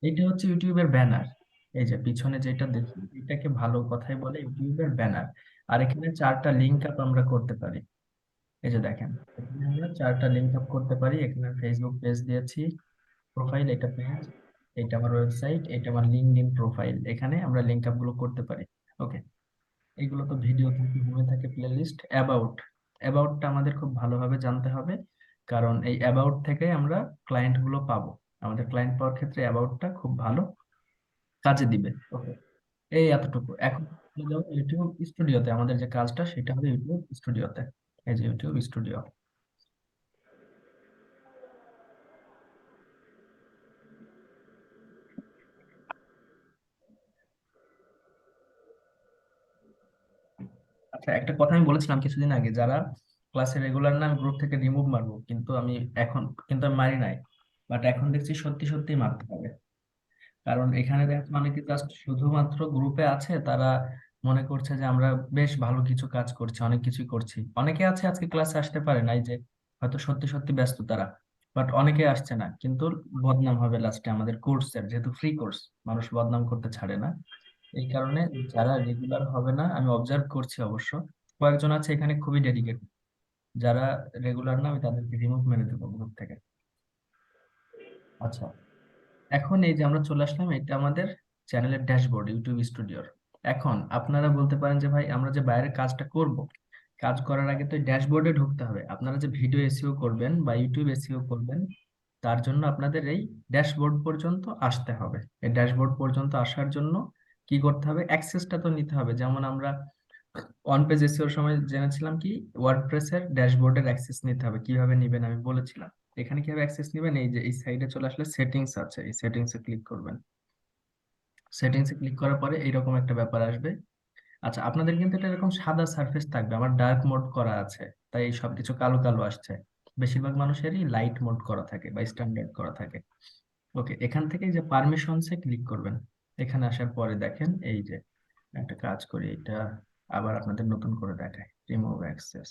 এটা হচ্ছে ইউটিউবের ব্যানার। এই যে পিছনে যেটা দেখি এটাকে ভালো কথাই বলে ইউটিউবের ব্যানার। আর এখানে 4টা লিঙ্ক আপ আমরা করতে পারি। এই যে দেখেন, এখানে আমরা 4টা লিঙ্ক আপ করতে পারি। এখানে ফেসবুক পেজ দিয়েছি, প্রোফাইল, এটা পেজ, এটা আমার ওয়েবসাইট, এটা আমার লিঙ্কডইন প্রোফাইল। এখানে আমরা লিঙ্ক আপ গুলো করতে পারি। ওকে, এগুলো তো ভিডিও থাকে, হয়ে থাকে প্লেলিস্ট। অ্যাবাউট, অ্যাবাউটটা আমাদের খুব ভালোভাবে জানতে হবে, কারণ এই অ্যাবাউট থেকে আমরা ক্লায়েন্ট গুলো পাবো। আমাদের ক্লায়েন্ট পাওয়ার ক্ষেত্রে অ্যাবাউটটা খুব ভালো কাজে দিবে। ওকে, এই এতটুকু। এখন চলে যাবো ইউটিউব স্টুডিওতে। আমাদের যে কাজটা সেটা হবে ইউটিউব স্টুডিওতে। এই যে ইউটিউব স্টুডিও। আচ্ছা, একটা কথা আমি বলেছিলাম কিছুদিন আগে, যারা ক্লাসে রেগুলার না আমি গ্রুপ থেকে রিমুভ মারবো, কিন্তু আমি এখন, কিন্তু আমি মারি নাই। বাট এখন দেখছি সত্যি সত্যি মারতে হবে। কারণ এখানে দেখো অনেকে জাস্ট শুধুমাত্র গ্রুপে আছে, তারা মনে করছে যে আমরা বেশ ভালো কিছু কাজ করছি, অনেক কিছুই করছি। অনেকে আছে আজকে ক্লাসে আসতে পারে নাই, যে হয়তো সত্যি সত্যি ব্যস্ত তারা, বাট অনেকে আসছে না, কিন্তু বদনাম হবে লাস্টে আমাদের কোর্সের, যেহেতু ফ্রি কোর্স, মানুষ বদনাম করতে ছাড়ে না। এই কারণে যারা রেগুলার হবে না, আমি অবজার্ভ করছি অবশ্য, কয়েকজন আছে এখানে খুবই ডেডিকেটেড, যারা রেগুলার না আমি তাদেরকে রিমুভ মেরে দেবো গ্রুপ থেকে। আচ্ছা, এখন এই যে আমরা চলে আসলাম, এটা আমাদের চ্যানেলের ড্যাশবোর্ড ইউটিউব স্টুডিওর। এখন আপনারা বলতে পারেন যে ভাই আমরা যে বাইরের কাজটা করব, কাজ করার আগে তো ড্যাশবোর্ডে ঢুকতে হবে। আপনারা যে ভিডিও এসইও করবেন বা ইউটিউব এসইও করবেন, তার জন্য আপনাদের এই ড্যাশবোর্ড পর্যন্ত আসতে হবে। এই ড্যাশবোর্ড পর্যন্ত আসার জন্য কি করতে হবে, অ্যাক্সেসটা তো নিতে হবে। যেমন আমরা ওয়ান পেজ এসইওর সময় জেনেছিলাম কি, ওয়ার্ডপ্রেসের ড্যাশবোর্ডের অ্যাক্সেস নিতে হবে। কিভাবে নেবেন আমি বলেছিলাম। এখানে কিভাবে অ্যাক্সেস নেবেন, এই যে এই সাইডে চলে আসলে সেটিংস আছে, এই সেটিংসে ক্লিক করবেন। সেটিংসে ক্লিক করার পরে এইরকম একটা ব্যাপার আসবে। আচ্ছা, আপনাদের কিন্তু এটা এরকম সাদা সারফেস থাকবে, আমার ডার্ক মোড করা আছে, তাই এই সবকিছু কালো কালো আসছে। বেশিরভাগ মানুষেরই লাইট মোড করা থাকে বা স্ট্যান্ডার্ড করা থাকে। ওকে, এখান থেকে এই যে পারমিশনসে ক্লিক করবেন। এখানে আসার পরে দেখেন এই যে, একটা কাজ করি, এটা আবার আপনাদের নতুন করে দেখাই, রিমুভ অ্যাক্সেস।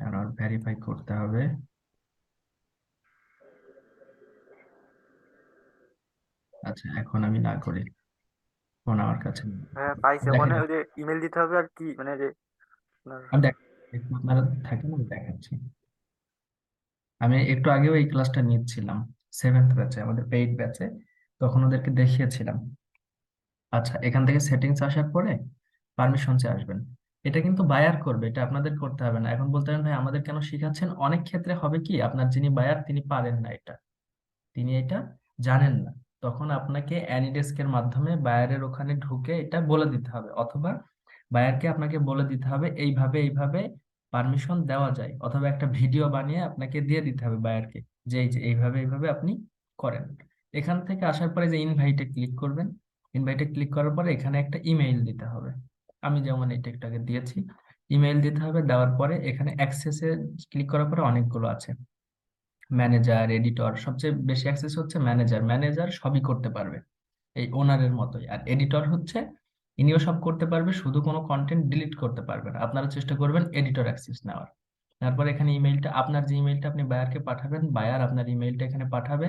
আর ভেরিফাই করতে হবে। আচ্ছা, এখন আমি না করি, ফোন আমার কাছে নেই। হ্যাঁ পাইছি, দেখেন, ওখানে ওই যে ইমেল দিতে হবে আর কি, মানে যে আপনার। আমি দেখ, একটু আপনারা থাকেন, আমি দেখাচ্ছি। আমি একটু আগেও এই ক্লাসটা নিচ্ছিলাম, 7th ব্যাচে, আমাদের পেইড ব্যাচে, তখন ওদেরকে দেখিয়েছিলাম। আচ্ছা, এখান থেকে সেটিংস আসার পরে পারমিশনসে আসবেন। এটা কিন্তু বায়ার করবে, এটা আপনাদের করতে হবে না। এখন বলতে পারেন ভাই আমাদের কেন শিখাচ্ছেন, অনেক ক্ষেত্রে হবে কি, আপনার যিনি বায়ার তিনি পারেন না এটা, তিনি এটা জানেন না। তখন আপনাকে অ্যানিডেস্কের মাধ্যমে বায়ারের ওখানে ঢুকে এটা বলে দিতে হবে, অথবা বায়ারকে আপনাকে বলে দিতে হবে এইভাবে এইভাবে পারমিশন দেওয়া যায়, অথবা একটা ভিডিও বানিয়ে আপনাকে দিয়ে দিতে হবে বায়ারকে, যে এই যে এইভাবে এইভাবে আপনি করেন। এখান থেকে আসার পরে যে ইনভাইটে ক্লিক করবেন। ইনভাইটে ক্লিক করার পরে এখানে একটা ইমেইল দিতে হবে। আমি যেমন এই টেকটাকে দিয়েছি, ইমেইল দিতে হবে। দেওয়ার পরে এখানে অ্যাক্সেসে ক্লিক করার পরে অনেকগুলো আছে, ম্যানেজার, এডিটর, সবচেয়ে বেশি অ্যাক্সেস হচ্ছে ম্যানেজার। ম্যানেজার সবই করতে পারবে এই ওনারের মতোই। আর এডিটর হচ্ছে, ইনিও সব করতে পারবে, শুধু কোনো কন্টেন্ট ডিলিট করতে পারবে না। আপনারা চেষ্টা করবেন এডিটর অ্যাক্সেস নেওয়ার। তারপর এখানে ইমেইলটা, আপনার যে ইমেইলটা আপনি বায়ারকে পাঠাবেন, বায়ার আপনার ইমেইলটা এখানে পাঠাবে,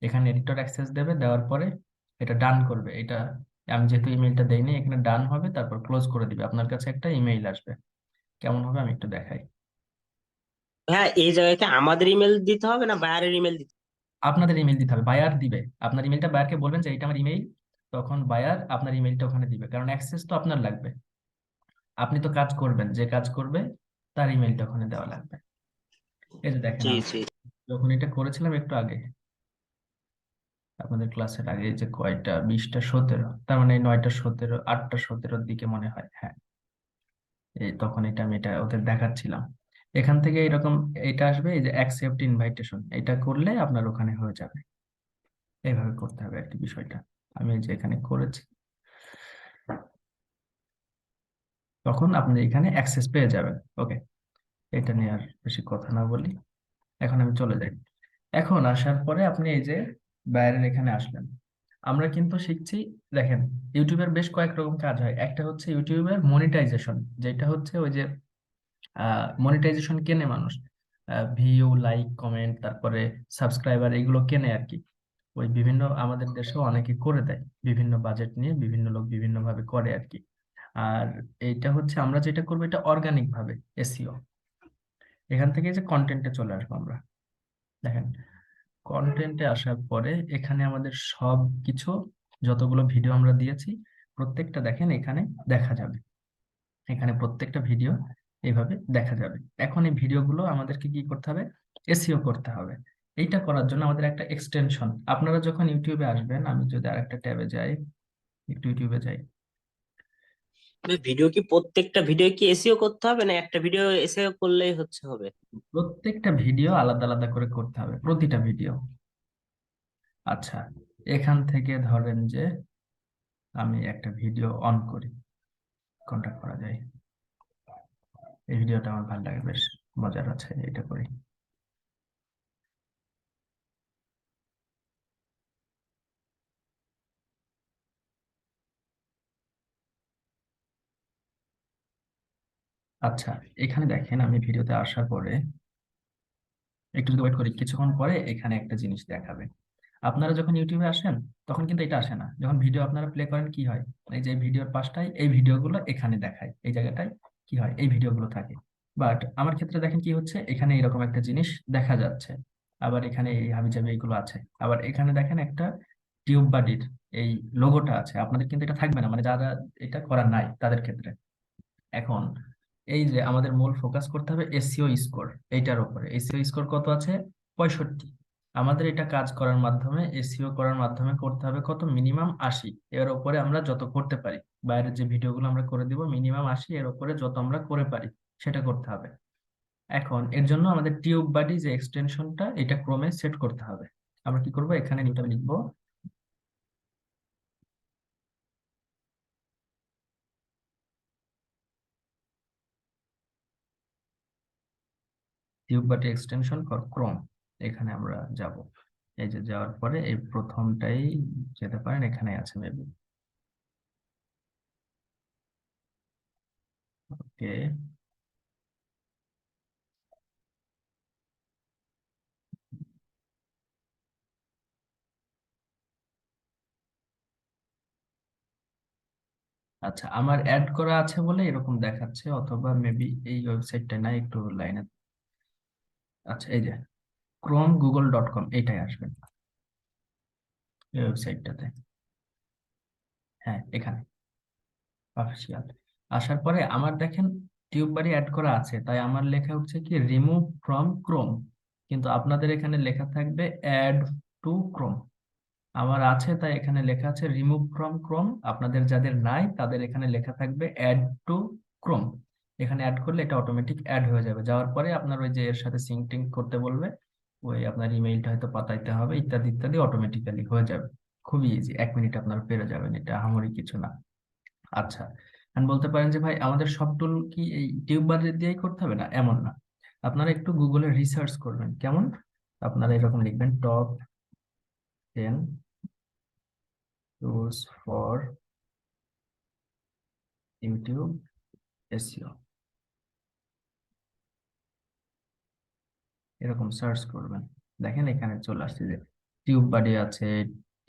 এখানে এডিটর অ্যাক্সেস দেবে। দেওয়ার পরে এটা ডান করবে। এটা আমি যেহেতু ইমেইলটা দেইনি, এখানে ডান হবে, তারপর ক্লোজ করে দিবে। আপনার কাছে একটা ইমেইল আসবে। কেমন হবে আমি একটু দেখাই। হ্যাঁ, এই জায়গাতে আমাদের ইমেল দিতে হবে না বাইরের ইমেল দিতে আপনাদের ইমেল দিতে হবে, বায়ার দিবে। আপনার ইমেলটা বায়ারকে বলবেন যে এটা আমার ইমেইল, তখন বায়ার আপনার ইমেলটা ওখানে দিবে, কারণ অ্যাক্সেস তো আপনার লাগবে। আপনি তো কাজ করবেন, যে কাজ করবে তার ইমেলটা ওখানে দেওয়া লাগবে। এই যে দেখেন, জি আমি জি। যখন এটা করেছিলাম একটু আগে, আপনাদের ক্লাসের আগে, এই যে কয়টা, 20টা 17, তার মানে 9টা 17, 8টা 17-র দিকে মনে হয়, হ্যাঁ। এই তখন এটা আমি এটা ওদের দেখাচ্ছিলাম। এখান থেকে এরকম এটা আসবে, এই যে অ্যাকসেপ্ট ইনভাইটেশন, এটা করলে আপনার ওখানে হয়ে যাবে। এইভাবে করতে হবে আর কি বিষয়টা। আমি এই যে এখানে করেছি, তখন আপনি এখানে অ্যাক্সেস পেয়ে যাবেন। ওকে, এটা নিয়ে আর বেশি কথা না বলি, এখন আমি চলে যাই। এখন আসার পরে আপনি এই যে বাইরের এখানে আসলেন। আমরা কিন্তু শিখছি। দেখেন, ইউটিউবের বেশ কয়েক রকম কাজ হয়। একটা হচ্ছে ইউটিউবের মনিটাইজেশন, যেটা হচ্ছে ওই যে মনিটাইজেশন কেনে মানুষ, ভিউ, লাইক, কমেন্ট, তারপরে সাবস্ক্রাইবার, এগুলো কেনে আর কি। ওই বিভিন্ন আমাদের দেশেও অনেকে করে দেয়, বিভিন্ন বাজেট নিয়ে বিভিন্ন লোক বিভিন্ন ভাবে করে আর কি। আর এইটা হচ্ছে আমরা যেটা করবো, এটা অর্গানিক ভাবে এসইও। এখান থেকে যে কন্টেন্টে চলে আসবো আমরা। দেখেন, কন্টেন্টে আসার পরে এখানে আমাদের সব কিছু, যতগুলো ভিডিও আমরা দিয়েছি প্রত্যেকটা দেখেন এখানে দেখা যাবে। এখানে প্রত্যেকটা ভিডিও এইভাবে দেখা যাবে। এখন এই ভিডিওগুলো আমাদেরকে কি করতে হবে? এসইও করতে হবে। এইটা করার জন্য আমাদের একটা এক্সটেনশন, আপনারা যখন ইউটিউবে আসবেন, আমি যদি আরেকটা ট্যাবে যাই, একটু ইউটিউবে যাই। ভিডিও কি প্রত্যেকটা ভিডিও কি এসইও করতে হবে, না একটা ভিডিও এসইও করলেই হবে? প্রত্যেকটা ভিডিও আলাদা আলাদা করে করতে হবে, প্রতিটা ভিডিও। আচ্ছা, এখান থেকে ধরেন যে আমি একটা ভিডিও অন করি, কোনটা করা যায়? এই ভিডিওটা আমার ভালো লাগে, বেশ মজার আছে, এটা করি। আচ্ছা, এখানে দেখেন আমি ভিডিওতে আসার পরে একটু যদি ওয়েট করি, কিছুক্ষণ পরে এখানে একটা জিনিস দেখাবে। আপনারা যখন ইউটিউবে আসেন তখন কিন্তু এটা আসে না। যখন ভিডিও আপনারা প্লে করেন কি হয়, এই যে ভিডিওর পাশটায় এই ভিডিওগুলো এখানে দেখায়, এই জায়গাটায় কি হয়, এই ভিডিওগুলো থাকে। বাট আমার ক্ষেত্রে দেখেন কি হচ্ছে, এখানে এরকম একটা জিনিস দেখা যাচ্ছে। আবার এখানে এই হাবিজাবি এইগুলো আছে। আবার এখানে দেখেন একটা টিউব বাডির এই লোগোটা আছে। আপনাদের কিন্তু এটা থাকবে না, মানে যারা এটা করা নাই তাদের ক্ষেত্রে। এখন এই যে আমাদের মূল ফোকাস করতে হবে এসইও স্কোর, এইটার উপরে। এসইও স্কোর কত আছে? 65। আমাদের এটা কাজ করার মাধ্যমে, এসইও করার মাধ্যমে করতে হবে কত? মিনিমাম 80। এর উপরে আমরা যত করতে পারি, বাইরের যে ভিডিওগুলো আমরা করে দিব মিনিমাম 80, এর উপরে যত আমরা করে পারি সেটা করতে হবে। এখন এর জন্য আমাদের টিউব বাডি যে এক্সটেনশনটা, এটা ক্রমে সেট করতে হবে। আমরা কি করব, এখানে নিউটা লিখবো, টিউব বাটি এক্সটেনশন ফর ক্রোম। এখানে আমরা যাব। এই যে যাওয়ার পরে এই প্রথমটাই যেতে পারেন, এখানে আছে মেবি। ওকে, আচ্ছা, আমার অ্যাড করা আছে বলে এরকম দেখাচ্ছে, অথবা মেবি এই ওয়েবসাইটটা না, একটু লাইনে। আচ্ছা, এই যে chrome google.com, এইটাই আসবেন এই ওয়েবসাইটটাতে। হ্যাঁ, এখানে অফিসিয়াল। আসার পরে আমার দেখেন টিউব বাড়ি অ্যাড করা আছে, তাই আমার লেখা হচ্ছে কি রিমুভ ফ্রম ক্রোম। কিন্তু আপনাদের এখানে লেখা থাকবে অ্যাড টু ক্রোম। আমার আছে তাই এখানে লেখা আছে রিমুভ ফ্রম ক্রোম। আপনাদের যাদের নাই তাদের এখানে লেখা থাকবে অ্যাড টু ক্রোম। এখানে অ্যাড করলে এটা অটোমেটিক অ্যাড হয়ে যাবে। যাওয়ার পরে আপনার ওই যে এর সাথে সিঙ্ক টিঙ্ক করতে বলবে, ওই আপনার ইমেইলটা হয়তো পাঠাইতে হবে, ইত্যাদি ইত্যাদি, অটোমেটিক্যালি হয়ে যাবে। খুবই ইজি, 1 মিনিট আপনারা পেরে যাবেন, এটা আহামরি কিছু না। আচ্ছা, এখন বলতে পারেন যে ভাই আমাদের সব টুল কি এই টিউব বার দিয়েই করতে হবে? না, এমন না। আপনারা একটু গুগলে রিসার্চ করবেন। কেমন? আপনারা এরকম লিখবেন top 10 tools for YouTube SEO, এরকম সার্চ করবেন। দেখেন এখানে চলে আসছে যে টিউব বাডি আছে,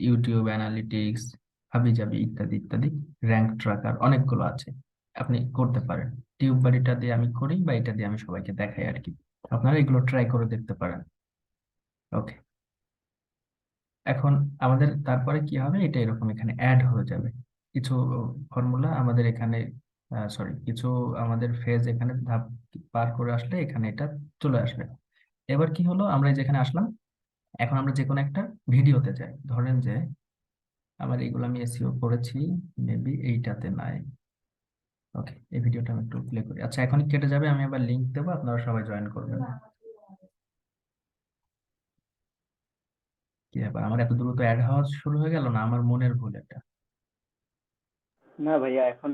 ইউটিউব অ্যানালিটিক্স, হাবিজাবি, ইত্যাদি ইত্যাদি, র্যাঙ্ক ট্র্যাকার, অনেকগুলো আছে। আপনি করতে পারেন। টিউব বাডিটা দিয়ে আমি করি, বা এটা দিয়ে আমি সবাইকে দেখাই আর কি। আপনারা এগুলো ট্রাই করে দেখতে পারেন। ওকে, এখন আমাদের তারপরে কি হবে, এটা এরকম এখানে অ্যাড হয়ে যাবে। কিছু ফর্মুলা আমাদের এখানে, সরি, কিছু আমাদের ফেজ এখানে ধাপ পার করে আসলে এখানে এটা চলে আসবে। এবার কি হলো, আমরা এই যেখানে আসলাম। এখন আমরা যে কোনো একটা ভিডিওতে যাই, ধরেন যে আমার এইগুলো আমি এসইও করেছি, মেবি এইটাতে নাই। ওকে, এই ভিডিওটা আমি একটু প্লে করি। আচ্ছা, এখনই কেটে যাবে, আমি আবার লিংক দেবো, আপনারা সবাই জয়েন করবেন। কি ব্যাপার, আমার এত দ্রুত অ্যাড হওয়া শুরু হয়ে গেল? না আমার মনের ভুল এটা? না ভাইয়া, এখন